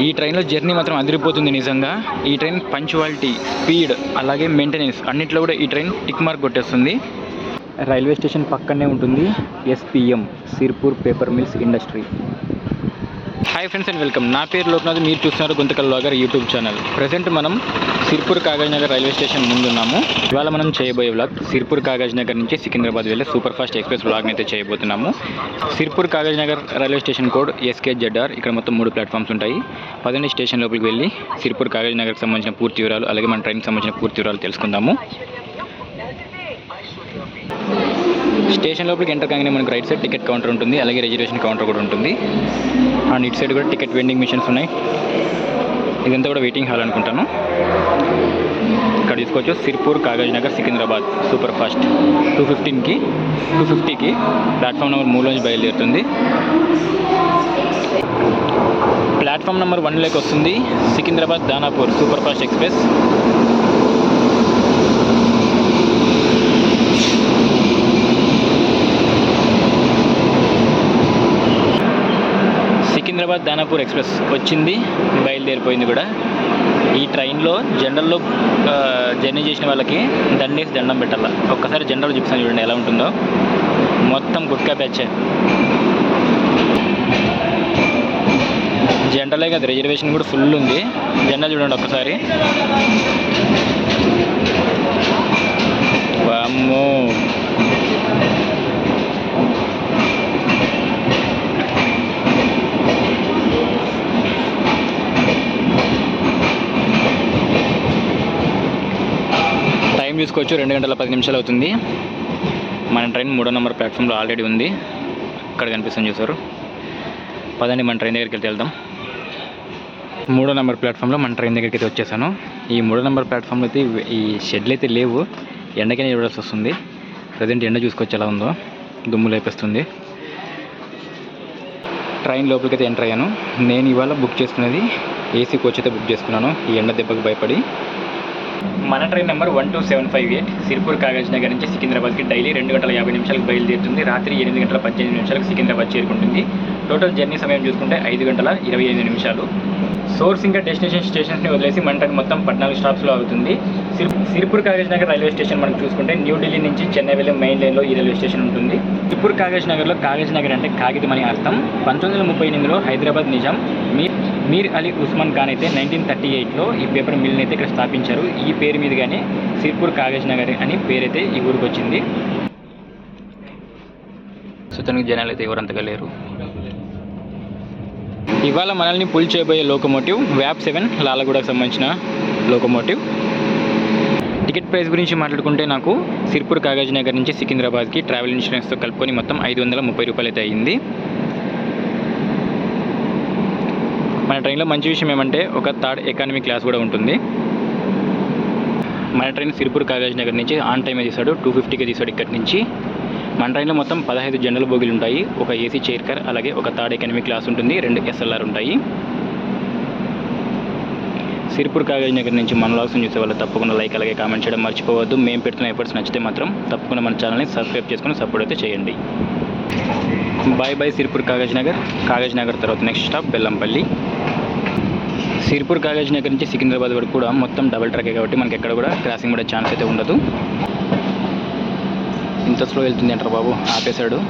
ఈ ట్రైన్లో జర్నీ మాత్రం అదిరిపోతుంది నిజంగా. ఈ ట్రైన్ పంక్చువాలిటీ, స్పీడ్, అలాగే మెయింటెనెన్స్ అన్నిట్లో కూడా ఈ ట్రైన్ టిక్ మార్క్ కొట్టేస్తుంది. రైల్వే స్టేషన్ పక్కనే ఉంటుంది SPM, Sirpur paper mills industry. Hi friends and welcome. నా పేరు లోక్నాథ్, మీరు చూస్తున్నారు Guntakal vlogger YouTube channel. Present మనం సిర్పూర్ కాగజ్ నగర్ రైల్వే స్టేషన్ ముందున్నాము. ఇవాళ మనం చేయబోయే వ్లాగ్ సిర్పూర్ కాగజ్ నగర్ నుంచి సికింద్రాబాద్ వెళ్ళే సూపర్ ఫాస్ట్ ఎక్స్ప్రెస్ వ్లాగ్ని అయితే చేయబోతున్నాము. Sirpur Kagaz Nagar railway station code SKZR. ఇక్కడ మొత్తం 3 ప్లాట్ఫామ్స్ ఉంటాయి. పదండి స్టేషన్ లోపలికి వెళ్ళి సిర్పూర్ కాగజ్ నగర్కి సంబంధించిన పూర్తి వివరాలు, అలాగే మన ట్రైన్కి సంబంధించిన పూర్తి వివరాలు తెలుసుకుందాము. స్టేషన్ లోపలికి ఎంటర్ కాగానే మనకు రైట్ సైడ్ టికెట్ కౌంటర్ ఉంటుంది, అలాగే రిజర్వేషన్ కౌంటర్ కూడా ఉంటుంది. అండ్ ఇటు సైడ్ కూడా టికెట్ వెండింగ్ మిషన్స్ ఉన్నాయి. ఇదంతా కూడా వెయిటింగ్ హాల్ అనుకుంటాను. ఇక్కడ తీసుకోవచ్చు సిర్పూర్ కాగజ్ నగర్ సికింద్రాబాద్ సూపర్ ఫాస్ట్ 250కి ప్లాట్ఫామ్ నెంబర్ 3 నుంచి బయలుదేరుతుంది. ప్లాట్ఫామ్ నెంబర్ 1లోకి వస్తుంది Secunderabad Danapur super fast express. Secunderabad Danapur express వచ్చింది, బయలుదేరిపోయింది కూడా. ఈ ట్రైన్లో జనరల్లో జర్నీ చేసిన వాళ్ళకి దండేసి దండం పెట్టాల. ఒక్కసారి జనరల్ చూపిస్తాను చూడండి ఎలా ఉంటుందో. మొత్తం గుట్కా బ్యాచ్. జనరలే కాదు, రిజర్వేషన్ కూడా ఫుల్ ఉంది. జనరల్ చూడండి ఒక్కసారి. వామ్మో, టైం చూసుకోవచ్చు, 2 గంటల 10 నిమిషాలు అవుతుంది. మన ట్రైన్ 3వ నెంబర్ ప్లాట్ఫామ్లో ఆల్రెడీ ఉంది. అక్కడ కనిపిస్తుంది చూసారు. పదండి మన ట్రైన్ దగ్గరికి వెళ్దాం. 3వ నెంబర్ ప్లాట్ఫామ్లో మన ట్రైన్ దగ్గరికి అయితే వచ్చేసాను. ఈ 3వ నెంబర్ ప్లాట్ఫామ్లో అయితే ఈ షెడ్లు అయితే లేవు, ఎండకనే చూడాల్సి వస్తుంది. ప్రజెంట్ ఎండ చూసుకోవచ్చు ఎలా ఉందో, దుమ్ము లేపేస్తుంది. ట్రైన్ లోపలికి అయితే ఎంటర్ అయ్యాను. నేను ఇవాళ బుక్ చేసుకునేది AC కోచ్ అయితే బుక్ చేసుకున్నాను, ఈ ఎండ దెబ్బకు భయపడి. మన ట్రైన్ నెంబర్ 12758 సిర్పూర్ కాగజ్ నగర్ నుంచి సికింద్రాబాద్కి డైలీ 2 గంటల 50 నిమిషాలకు బయలుదేరుతుంది. రాత్రి 8 గంటల 18 నిమిషాలకు సికింద్రాబాద్ చేరుకుంటుంది. టోటల్ జర్నీ సమయం చూసుకుంటే 5 గంటల 28 నిమిషాలు. సోర్స్ ఇంకా డెస్టినేషన్ స్టేషన్స్ని వదిలేసి మన ట్రైన్ మొత్తం 14 స్టాప్స్లో అవుతుంది. సిర్పూర్ కాగజ్ నగర్ రైల్వే స్టేషన్ మనం చూసుకుంటే న్యూఢిల్లీ నుంచి చెన్నై వెళ్ళే మెయిన్ లైన్లో ఈ రైల్వే స్టేషన్ ఉంటుంది. సిర్పూర్ కాగజ్ నగర్లో కాగజ్ నగర్ అంటే కాగితం అని అర్థం. 1938లో హైదరాబాద్ నిజాం మీర్ అలీ ఉస్మాన్ ఖాన్ అయితే 1938లో ఈ పేపర్ మిల్ని అయితే ఇక్కడ స్థాపించారు. ఈ పేరు మీదుగానే సిర్పూర్ కాగజ్ నగర్ అని పేరైతే ఈ ఊరికి వచ్చింది. సుతనికి జనాలు అయితే ఎవరంతగా లేరు. ఇవాళ మనల్ని పుల్ చేయబోయే లోకోమోటివ్ వ్యాప్ 7 లాలగూడకు సంబంధించిన లోకోమోటివ్. టికెట్ ప్రైస్ గురించి మాట్లాడుకుంటే నాకు సిర్పూర్ కాగజ్ నగర్ నుంచి సికింద్రాబాద్కి ట్రావెల్ ఇన్సూరెన్స్తో కలుపుకొని మొత్తం 530 రూపాయలు అయితే అయ్యింది. మన ట్రైన్లో మంచి విషయం ఏమంటే ఒక 3rd ఎకానమీ క్లాస్ కూడా ఉంటుంది. మన ట్రైన్ సిర్పూర్ కాగజ్ నగర్ నుంచి ఆన్ టైమే తీసాడు, 250కి తీసాడు ఇక్కడి నుంచి. మన ట్రైన్లో మొత్తం 15 జనరల్ బోగీలు ఉంటాయి, ఒక AC చైర్ కార్, అలాగే ఒక 3rd ఎకానమీ క్లాస్ ఉంటుంది, 2 SLR ఉంటాయి. సిర్పూర్ కాగజ్ నగర్ నుంచి మన వ్లాగ్స్ని చూసే వాళ్ళు తప్పకుండా లైక్ అలాగే కామెంట్ చేయడం మర్చిపోవద్దు. మేము పెడుతున్న ఎఫర్ట్స్ నచ్చితే మాత్రం తప్పకుండా మన ఛానల్ని సబ్స్క్రైబ్ చేసుకుని సపోర్ట్ అయితే చేయండి. బాయ్ సిర్పూర్ కాగజ్ నగర్ తర్వాత నెక్స్ట్ స్టాప్ బెల్లంపల్లి. సిర్పూర్ కాగజ్ నగర్ నుంచి సికింద్రాబాద్ వరకు కూడా మొత్తం డబుల్ ట్రాకే కాబట్టి మనకి ఎక్కడ కూడా క్రాసింగ్ కూడా ఛాన్స్ అయితే ఉండదు. ఇంత స్లో వెళ్తుంది అంటారు బాబు, ఆపేశాడు.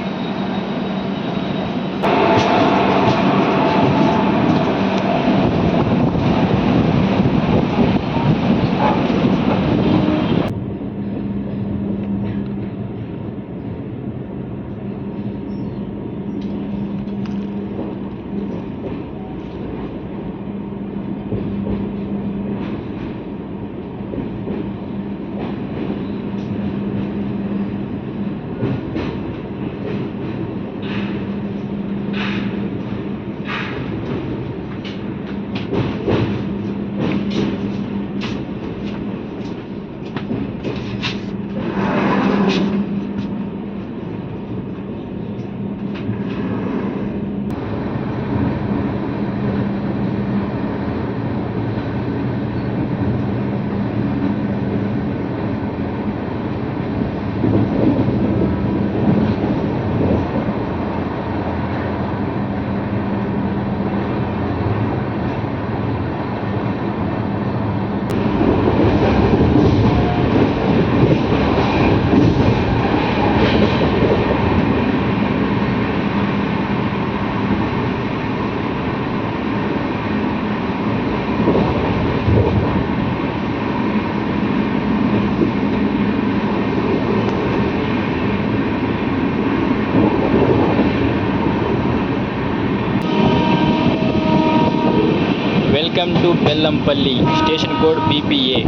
Welcome to Bellampalli, station code BPA.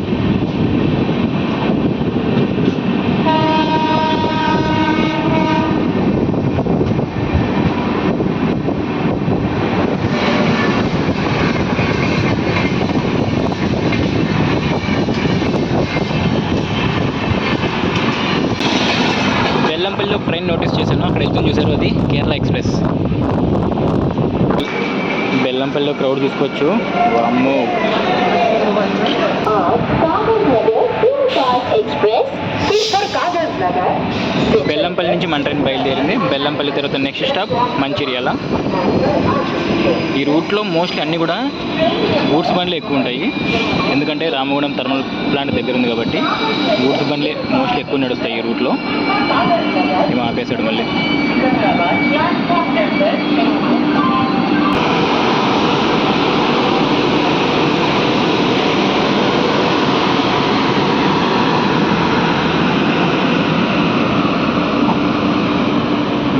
బెల్లంపల్లిలో ట్రైన్ నోటీస్ చేశాను, అక్కడ వెళ్తుంది చూసారు, అది కేరళ ఎక్స్ప్రెస్. బెల్లంపల్లిలో క్రౌడ్ చూసుకోవచ్చు. వామ్మో, బెల్లంపల్లి నుంచి మన ట్రైన్ బయలుదేరింది. బెల్లంపల్లి తర్వాత నెక్స్ట్ స్టాప్ మంచిర్యాల. ఈ రూట్లో మోస్ట్లీ అన్నీ కూడా గూడ్స్ బండ్లు ఎక్కువ ఉంటాయి, ఎందుకంటే రామగుండం థర్మల్ ప్లాంట్ దగ్గర ఉంది కాబట్టి గూడ్స్ బండ్లే మోస్ట్లీ ఎక్కువ నడుస్తాయి ఈ రూట్లో. ఏమో ఆపేశాడు మళ్ళీ.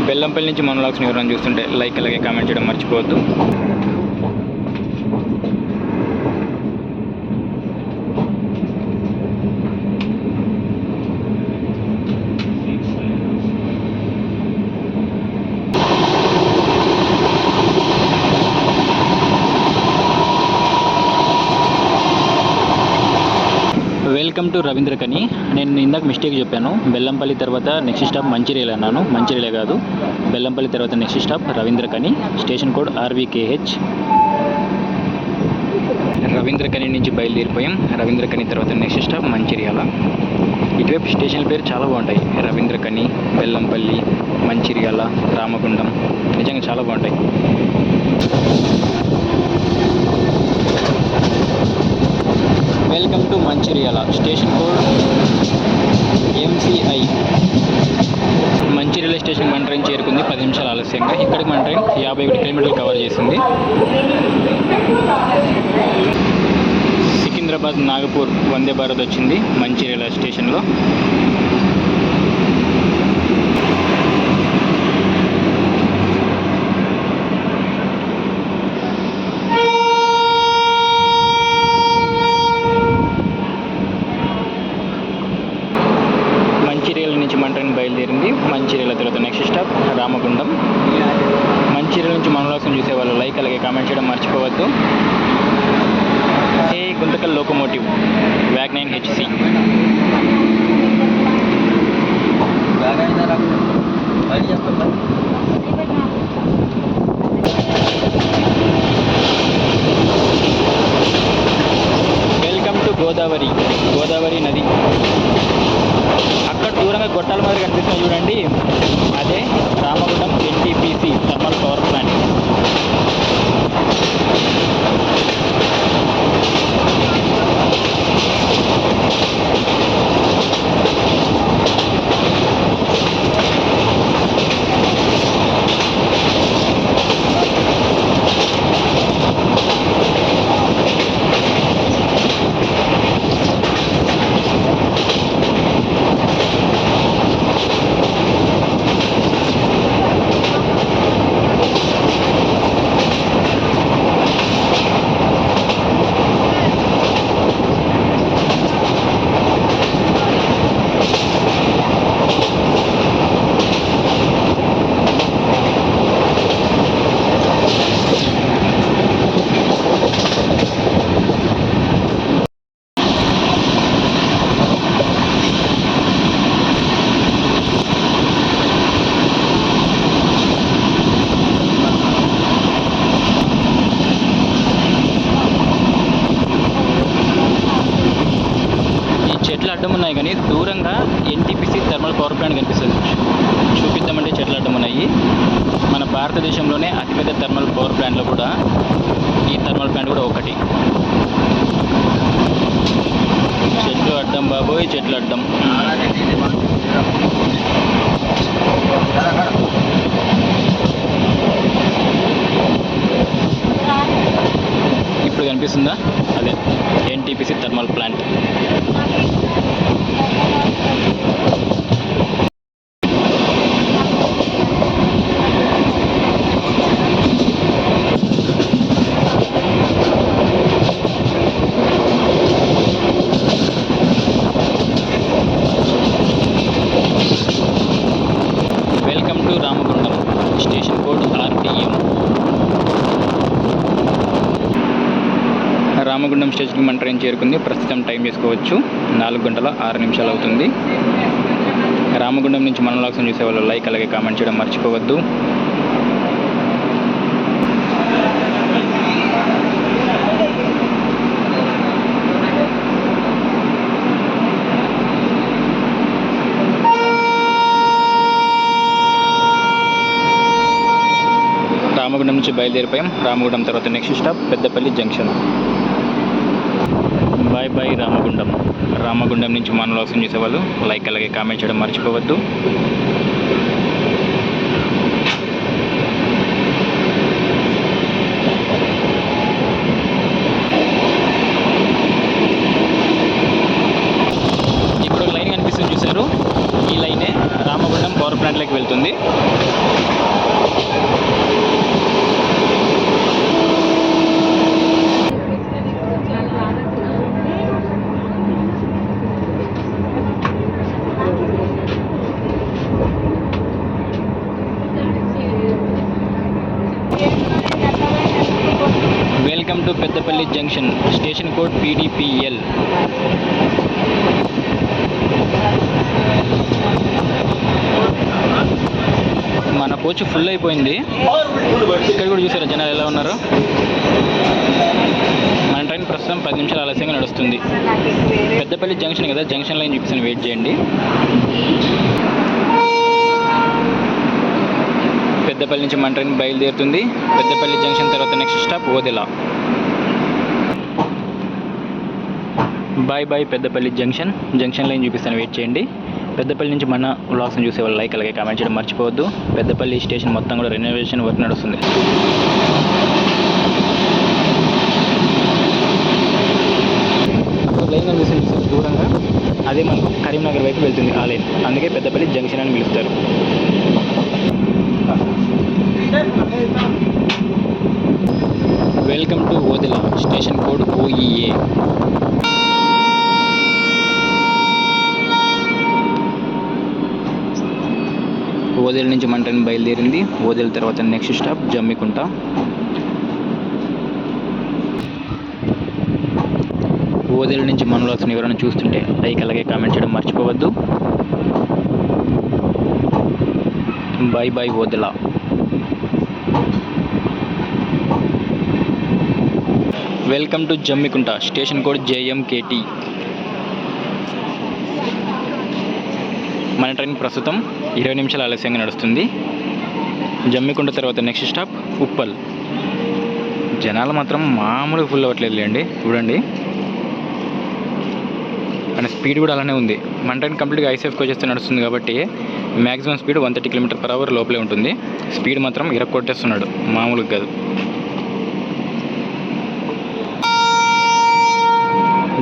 బెల్లంపల్లి నుంచి మన వ్లాగ్స్ని ఎవరైనా చూస్తుంటే లైక్ అలాగే కామెంట్ చేయడం మర్చిపోవద్దు. Welcome to Ravindrakhani. నేను ఇందాక మిస్టేక్ చెప్పాను, బెల్లంపల్లి తర్వాత నెక్స్ట్ స్టాప్ మంచిర్యాల అన్నాను. మంచిర్యాల కాదు, బెల్లంపల్లి తర్వాత next stop Ravindrakhani, station code RVKH. Ravindrakhani నుంచి బయలుదేరిపోయాం. రవీంద్రకని తర్వాత నెక్స్ట్ స్టాప్ మంచిర్యాల. ఇటువైపు స్టేషన్ల పేరు చాలా బాగుంటాయి, రవీంద్రకని, బెల్లంపల్లి, మంచిర్యాల, రామగుండం, నిజంగా చాలా బాగుంటాయి. Welcome to Mancherial, station code MCI. Mancherial station మన ట్రైన్ చేరుకుంది 10 నిమిషాలు ఆలస్యంగా. ఇక్కడికి మన ట్రైన్ 51 కిలోమీటర్లు కవర్ చేసింది. సికింద్రాబాద్ నాగపూర్ వందే భారత్ వచ్చింది మంచిర్యాల స్టేషన్లో. మంచిర్యాల నుంచి మన ట్రైన్ బయలుదేరింది. మంచిర్యాల తర్వాత నెక్స్ట్ స్టాప్ రామగుండం. మంచిర్యాల నుంచి మన వ్లాగ్స్ని చూసేవాళ్ళు లైక్ అలాగే కామెంట్ చేయడం మర్చిపోవద్దు. Hey Guntakal locomotive WAG9 HC. Welcome to Godavari, Godavari నది. అక్కడ దూరంగా గొట్టాల మాదిరి కనిపిస్తుంది చూడండి, అదే Ramagundam NTPC thermal power plant. అడ్డం ఉన్నాయి కానీ దూరంగా NTPC థర్మల్ పవర్ ప్లాంట్ కనిపిస్తుంది. చూపిద్దామంటే చెట్లు అడ్డం ఉన్నాయి. మన భారతదేశంలోనే అతిపెద్ద థర్మల్ పవర్ ప్లాంట్లో కూడా ఈ థర్మల్ ప్లాంట్ కూడా ఒకటి. చెట్లు అడ్డం బాబోయ్, చెట్లు అడ్డం. ఇప్పుడు కనిపిస్తుందా, అదే NTPC థర్మల్ ప్లాంట్. రామగుండం స్టేషన్కి మన ట్రైన్ చేరుకుంది. ప్రస్తుతం టైం చేసుకోవచ్చు 4 గంటల 6 నిమిషాలు అవుతుంది. రామగుండం నుంచి మన వ్లాగ్స్ చూసేవాళ్ళు లైక్ అలాగే కామెంట్ చేయడం మర్చిపోవద్దు. రామగుండం నుంచి బయలుదేరిపోయాం. రామగుండం తర్వాత next stop Peddapalli junction. Bye bye Ramagundam. Ramagundam నుంచి మన వ్లాగ్స్ చూసేవాళ్ళు లైక్ అలాగే కామెంట్ చేయడం మర్చిపోవద్దు. ఇప్పుడు లైన్ కనిపిస్తుంది చూసారు, ఈ లైనే రామగుండం పవర్ ప్లాంట్లోకి వెళ్తుంది. Welcome to Peddapalli junction. Station code PDPL. మన కోచ్ ఫుల్ అయిపోయింది. ఇక్కడ కూడా చూసారా జనాలు ఎలా ఉన్నారు. మన ట్రైన్ ప్రస్తుతం 10 నిమిషాలు ఆలస్యంగా నడుస్తుంది. పెద్దపల్లి జంక్షన్ కదా, జంక్షన్ లైన్ చూపిస్తాను, వెయిట్ చేయండి. పెద్దపల్లి నుంచి మన ట్రైన్ బయలుదేరుతుంది. పెద్దపల్లి జంక్షన్ తర్వాత next stop Odela. Bye bye Peddapalli junction. Junction line చూపిస్తాను, వెయిట్ చేయండి. పెద్దపల్లి నుంచి మన వ్లాగ్స్ని చూసేవాళ్ళు లైక్ అలాగే కామెంట్ చేయడం మర్చిపోవద్దు. పెద్దపల్లి స్టేషన్ మొత్తం కూడా రెనోవేషన్ వర్క్ నడుస్తుంది. అక్కడ లైన్ కనిపిస్తుంది దూరంగా, అదే మనకు కరీంనగర్ వైపు వెళ్తుంది ఆ లైన్. అందుకే పెద్దపల్లి జంక్షన్ అని పిలుస్తారు. Welcome to Odela. Station code OEA. Odela నుంచి మన ట్రైన్ బయలుదేరింది. ఓదెల తర్వాత నెక్స్ట్ స్టాప్ జమ్మికుంట. ఓదెల నుంచి మన వ్లాగ్స్ని ఎవరైనా చూస్తుంటే లైక్ అలాగే కామెంట్ చేయడం మర్చిపోవద్దు. Bye bye Odela. Welcome to Jammikunta. Station code JMKT. మన ట్రైన్ ప్రస్తుతం 20 నిమిషాలు ఆలస్యంగా నడుస్తుంది. జమ్మికుంట తర్వాత నెక్స్ట్ స్టాప్ ఉప్పల్. జనాలు మాత్రం మామూలుగా ఫుల్ అవ్వట్లేదు లేండి, చూడండి. కానీ స్పీడ్ కూడా అలానే ఉంది. మన ట్రైన్ కంప్లీట్గా ICF కోచెస్తో నడుస్తుంది కాబట్టి మ్యాక్సిమం స్పీడ్ 130 km/h లోపలే ఉంటుంది. స్పీడ్ మాత్రం ఇరక్కొట్టేస్తున్నాడు, మామూలుగా కాదు.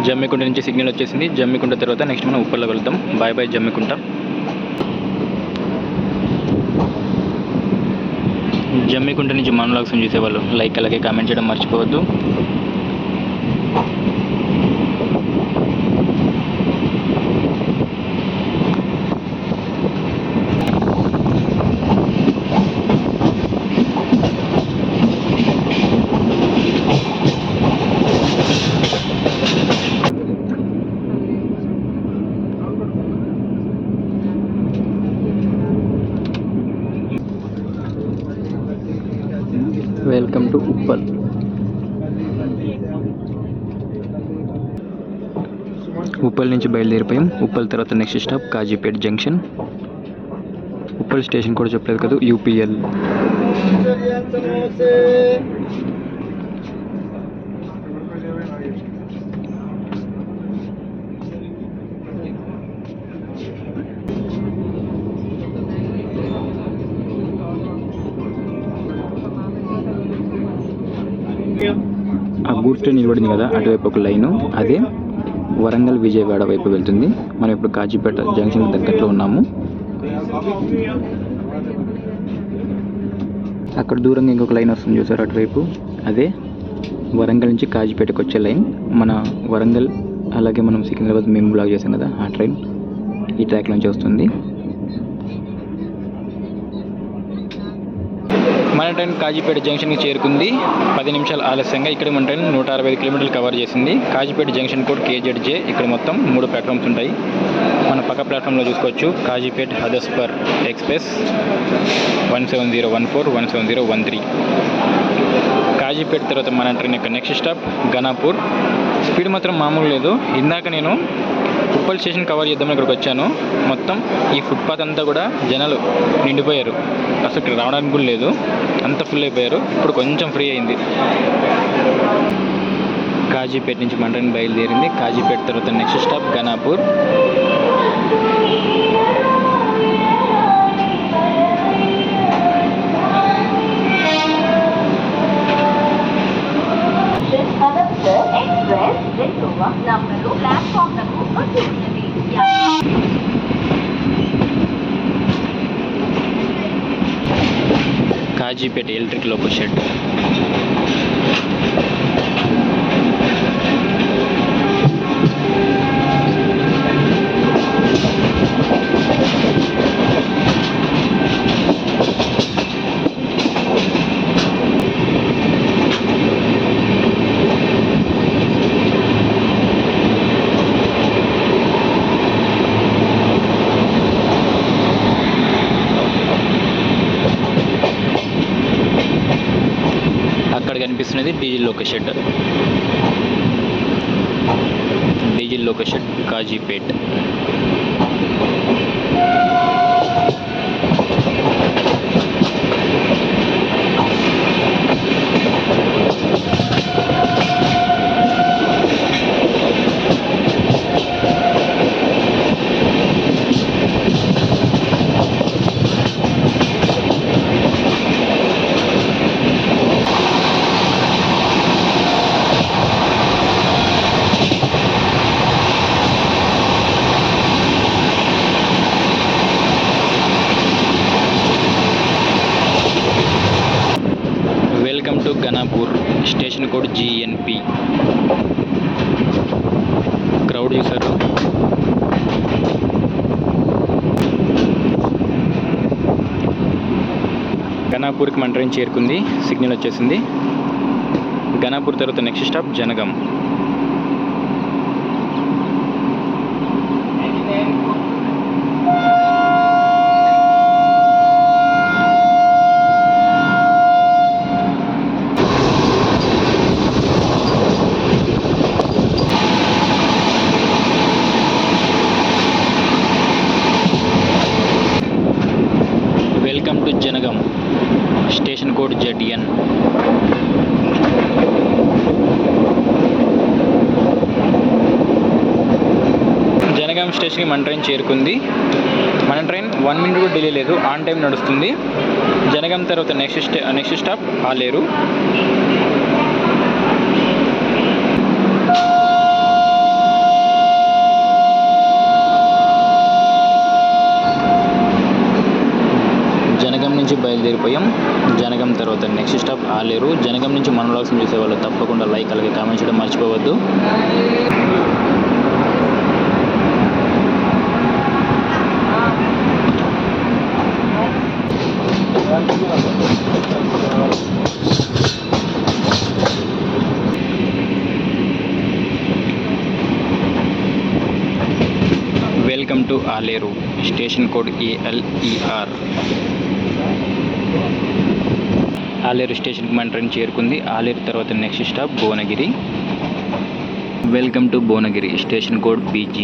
జమ్మికుంట నుంచి సిగ్నల్ వచ్చేసింది. జమ్మికుంట తర్వాత నెక్స్ట్ మనం ఉప్పల్లో వెళ్తాం. Bye bye Jammikunta. జమ్మికుంట నుంచి మన వ్లాగ్స్ చూసేవాళ్ళు లైక్ అలాగే కామెంట్ చేయడం మర్చిపోవద్దు. Welcome to Uppal. ఉప్పల్ నుంచి బయలుదేరిపోయాం. ఉప్పల్ తర్వాత next stop Kazipet junction. Uppal station కూడా చెప్పలేదు కదా, UPL. ఆ గూడ్స్ ట్రైన్ నిలబడింది కదా, అటువైపు ఒక లైను, అదే వరంగల్ విజయవాడ వైపు వెళ్తుంది. మనం ఇప్పుడు కాజీపేట జంక్షన్ దగ్గరలో ఉన్నాము. అక్కడ దూరంగా ఇంకొక లైన్ వస్తుంది చూసారు అటువైపు, అదే వరంగల్ నుంచి కాజీపేటకు వచ్చే లైన్. మన వరంగల్ అలాగే మనం సికింద్రాబాద్ మేము బ్లాక్ చేసాం కదా, ఆ ట్రైన్ ఈ ట్రాక్ నుంచి వస్తుంది. మన ట్రైన్ కాజీపేట జంక్షన్కి చేరుకుంది 10 నిమిషాలు ఆలస్యంగా. ఇక్కడ మన ట్రైన్ 165 కిలోమీటర్లు కవర్ చేసింది. Kazipet junction code KZJ. ఇక్కడ మొత్తం 3 ప్లాట్ఫామ్స్ ఉంటాయి. మన పక్క ప్లాట్ఫామ్లో చూసుకోవచ్చు కాజీపేట హదస్పర్ ఎక్స్ప్రెస్ 17014 17013. కాజీపేట తర్వాత మన ట్రైన్ యొక్క నెక్స్ట్ స్టాప్ గణాపూర్. స్పీడ్ మాత్రం మామూలు లేదు. ఇందాక నేను ఉప్పల్ స్టేషన్ కవర్ చేద్దామని ఇక్కడికి వచ్చాను. మొత్తం ఈ ఫుట్పాత్ అంతా కూడా జనాలు నిండిపోయారు. అసలు ఇక్కడ రావడానికి కూడా లేదు, అంత ఫుల్ అయిపోయారు. ఇప్పుడు కొంచెం ఫ్రీ అయింది. కాజీపేట నుంచి మన ట్రైన్ బయలుదేరింది. కాజీపేట తర్వాత next stop Ganapur. Kazipet electric loco shed. అక్కడ కనిపిస్తున్నది diesel loco shed. Diesel loco shed Kazipet. Welcome to Ganapur. Station code GNP. Crowd చూసారు. గణాపూర్కి మన ట్రైన్ చేరుకుంది. సిగ్నల్ వచ్చేసింది. గణాపూర్ తర్వాత next stop Jangaon. Welcome to Jangaon. Station code ZN. Jangaon స్టేషన్కి మన ట్రైన్ చేరుకుంది. మన ట్రైన్ 1 మినిట్ కూడా డిలే లేదు, ఆన్ టైం నడుస్తుంది. జనగాం తర్వాత నెక్స్ట్ స్టాప్ ఆలేరు. జనగం నుంచి బయలుదేరిపోయాం. జనగం తర్వాత నెక్స్ట్ స్టాప్ ఆలేరు. జనగం నుంచి మన వ్లాగ్స్ చూసేవాళ్ళు తప్పకుండా లైక్ అలాగే కామెంట్ చేయడం మర్చిపోవద్దు. Welcome to Aleru. Station code ALER. Aleru స్టేషన్కి మన ట్రైన్ చేరుకుంది. ఆలేరు తర్వాత next stop Bhuvanagiri. Welcome to Bhuvanagiri. Station code BG.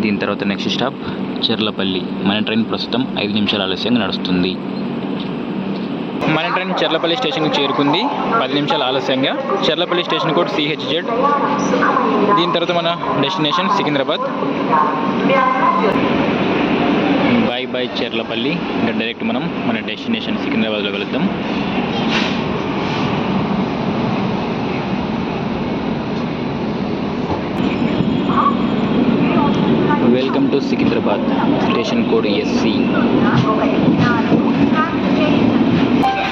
దీని తర్వాత నెక్స్ట్ స్టాప్ చెర్లపల్లి. మన ట్రైన్ ప్రస్తుతం 5 నిమిషాల ఆలస్యంగా నడుస్తుంది. మన ట్రైన్ చెర్లపల్లి స్టేషన్కి చేరుకుంది 10 నిమిషాల ఆలస్యంగా. Cherlapalli station code CHZ. దీని తర్వాత మన destination Secunderabad. Bye bye Cherlapalli. ఇంకా డైరెక్ట్ మనం మన డెస్టినేషన్ సికింద్రాబాద్లో వెళుద్దాం. Welcome to Secunderabad. Station code SC.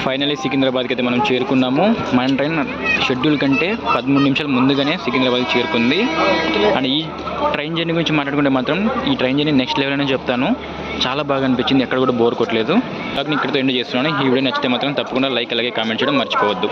Finally సికింద్రాబాద్కి అయితే మనం చేరుకున్నాము. మన ట్రైన్ షెడ్యూల్ కంటే 13 నిమిషాలు ముందుగానే సికింద్రాబాద్కి చేరుకుంది. అండ్ ఈ ట్రైన్ జర్నీ గురించి మాట్లాడుకుంటే మాత్రం ఈ ట్రైన్ జర్నీ నెక్స్ట్ లెవెల్ అని చెప్తాను. చాలా బాగా అనిపించింది, ఎక్కడ కూడా బోర్ కొట్టలేదు. నాకు ఇక్కడితో ఎండ్ చేస్తున్నాను. ఈ వీడియో నచ్చితే మాత్రం తప్పకుండా లైక్ అలాగే కామెంట్ చేయడం మర్చిపోవద్దు.